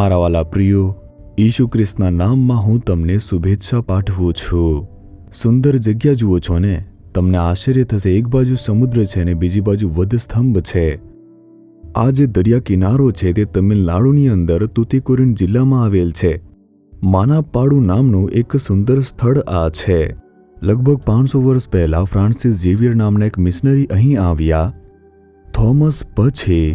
મારા વાલા પ્રિયો, ઈસુ ખ્રિસ્તના નામમાં હું તમને શુભેચ્છા પાઠવું છું। સુંદર જગ્યા જુઓ છો ને? તમને આશ્ચર્ય થશે, એક બાજુ સમુદ્ર છે ને બીજી બાજુ વધસ્તંભ છે। આ જે દરિયા કિનારો છે તે તમિલનાડુની અંદર તુતીકોરીન જિલ્લામાં આવેલ છે। માનાપાડુ નામનું એક સુંદર સ્થળ આ છે। લગભગ 500 વર્ષ પહેલા ફ્રાન્સિસ ઝેવિયર નામના એક મિશનરી અહીં આવ્યા। થોમસ પછી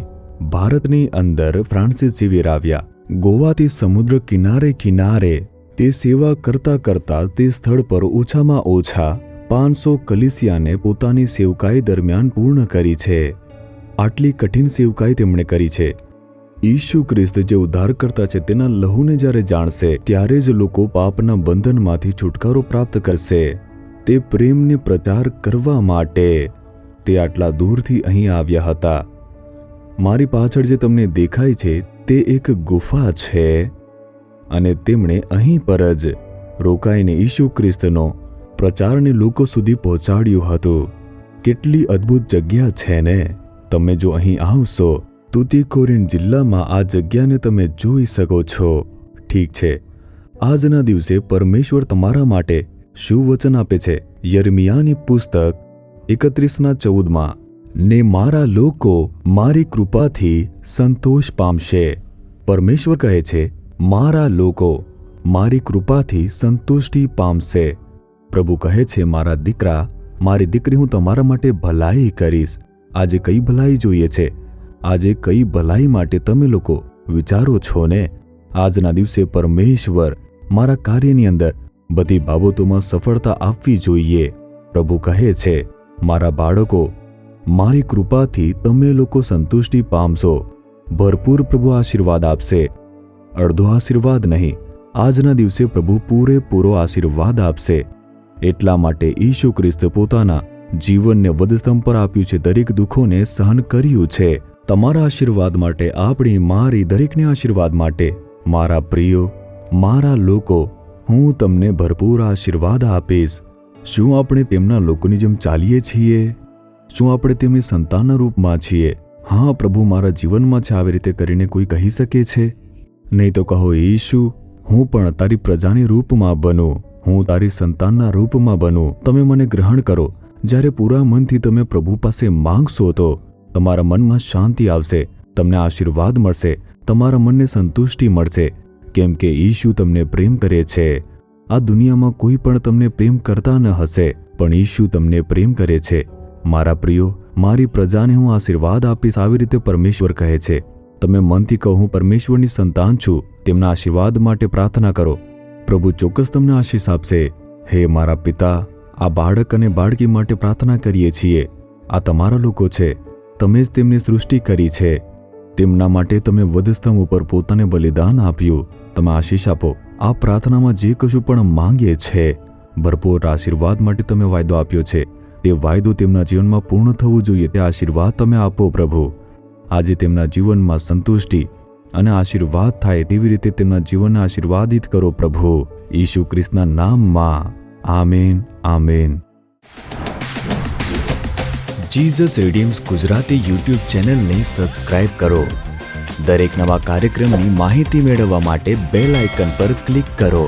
ભારતની અંદર ફ્રાન્સિસ ઝેવિયર આવ્યા। ગોવાથી સમુદ્ર કિનારે કિનારે તે સેવા કરતા કરતા તે સ્થળ પર ઓછામાં ઓછા 500 કલીસિયાને પોતાની સેવકાઈ દરમિયાન પૂર્ણ કરી છે। આટલી કઠિન સેવકાઈ તેમણે કરી છે। ઈસુ ખ્રિસ્ત જે ઉદ્ધારકર્તા છે તેના લહુને જ્યારે જાણશે ત્યારે જ લોકો પાપના બંધનમાંથી છુટકારો પ્રાપ્ત કરશે। તે પ્રેમને પ્રચાર કરવા માટે તે આટલા દૂરથી અહીં આવ્યા હતા। મારી પાછળ જે તમને દેખાય છે તે એક ગુફા છે અને તેમણે અહીં પર જ રોકાઈને ઈસુ ખ્રિસ્તનો પ્રચારને લોકો સુધી પહોંચાડ્યું હતું। કેટલી અદ્ભુત જગ્યા છે ને! તમે જો અહીં આવશો તુતીકોરીન જિલ્લામાં આ જગ્યાને તમે જોઈ શકો છો। ઠીક છે, આજના દિવસે પરમેશ્વર તમારા માટે શું વચન આપે છે? યર્મિયાની પુસ્તક 31:14 ને મારા લોકો મારી કૃપાથી સંતોષ પામશે। પરમેશ્વર કહે છે, મારા લોકો મારી કૃપાથી સંતુષ્ટિ પામશે। પ્રભુ કહે છે, મારા દીકરા, મારી દીકરી, હું તમારા માટે ભલાઈ કરીશ। આજે કઈ ભલાઈ જોઈએ છે? આજે કઈ ભલાઈ માટે તમે લોકો વિચારો છો ને? આજના દિવસે પરમેશ્વર મારા કાર્યની અંદર બધી બાબતોમાં સફળતા આપવી જોઈએ। પ્રભુ કહે છે, મારા બાળકો, મારી કૃપાથી તમે લોકો સંતુષ્ટિ પામશો। ભરપૂર પ્રભુ આશીર્વાદ આપશે, અડધો આશીર્વાદ નહીં। આજના દિવસે પ્રભુ પૂરેપૂરો આશીર્વાદ આપશે। એટલા માટે ઈસુ ખ્રિસ્ત પોતાના જીવનને વધસ્તંભ પર આપ્યું છે, દરેક દુઃખોને સહન કર્યું છે તમારા આશીર્વાદ માટે, આપણી મારી દરેકને આશીર્વાદ માટે। મારા પ્રિયો, મારા લોકો, હું તમને ભરપૂર આશીર્વાદ આપીશ। શું આપણે તેમના લોકોની જેમ ચાલીએ છીએ? શું આપણે તેમની સંતાનના રૂપમાં છીએ? હા, પ્રભુ મારા જીવનમાં છે, આવી રીતે કરીને કોઈ કહી શકે છે? નહીં તો કહો, ઈસુ, હું પણ તારી પ્રજાની રૂપમાં બનું, હું તારી સંતાનના રૂપમાં બનું, તમે મને ગ્રહણ કરો। જ્યારે પૂરા મનથી તમે પ્રભુ પાસે માંગશો તો તમારા મનમાં શાંતિ આવશે, તમને આશીર્વાદ મળશે, તમારા મનને સંતુષ્ટિ મળશે, કેમ કે ઈસુ તમને પ્રેમ કરે છે। આ દુનિયામાં કોઈ પણ તમને પ્રેમ કરતા ન હશે, પણ ઈસુ તમને પ્રેમ કરે છે। મારા પ્રિયો, મારી પ્રજાને હું આશીર્વાદ આપીશ, આવી રીતે પરમેશ્વર કહે છે। તમે મનથી કહો, હું પરમેશ્વરની સંતાન છું, તેમના આશીર્વાદ માટે પ્રાર્થના કરો, પ્રભુ ચોક્કસ તમને આશીષ આપશે। હે મારા પિતા, આ બાળક અને બાળકી માટે પ્રાર્થના કરીએ છીએ। આ તમારા લોકો છે, તમે જ તેમની સૃષ્ટિ કરી છે, તેમના માટે તમે વધસ્તંભ ઉપર પોતાને બલિદાન આપ્યું। તમે આશીષ આપો। આ પ્રાર્થનામાં જે કશું પણ માંગીએ છે, ભરપૂર આશીર્વાદ માટે તમે વાયદો આપ્યો છે, તે વાયદો તેમના જીવનમાં પૂર્ણ થવું જોઈએ। તે આશીર્વાદ તમે આપો પ્રભુ। આજે તેમના જીવનમાં સંતુષ્ટિ અને આશીર્વાદ થાય તેવી રીતે તેમના જીવનને આશીર્વાદિત કરો પ્રભુ, ઈસુ ખ્રિસ્તના નામમાં। Amen, amen. Jesus redeems Gujarati YouTube ચેનલને સબસ્ક્રાઇબ કરો। દરેક નવા કાર્યક્રમની માહિતી મેળવવા માટે બેલ આઇકન પર ક્લિક કરો।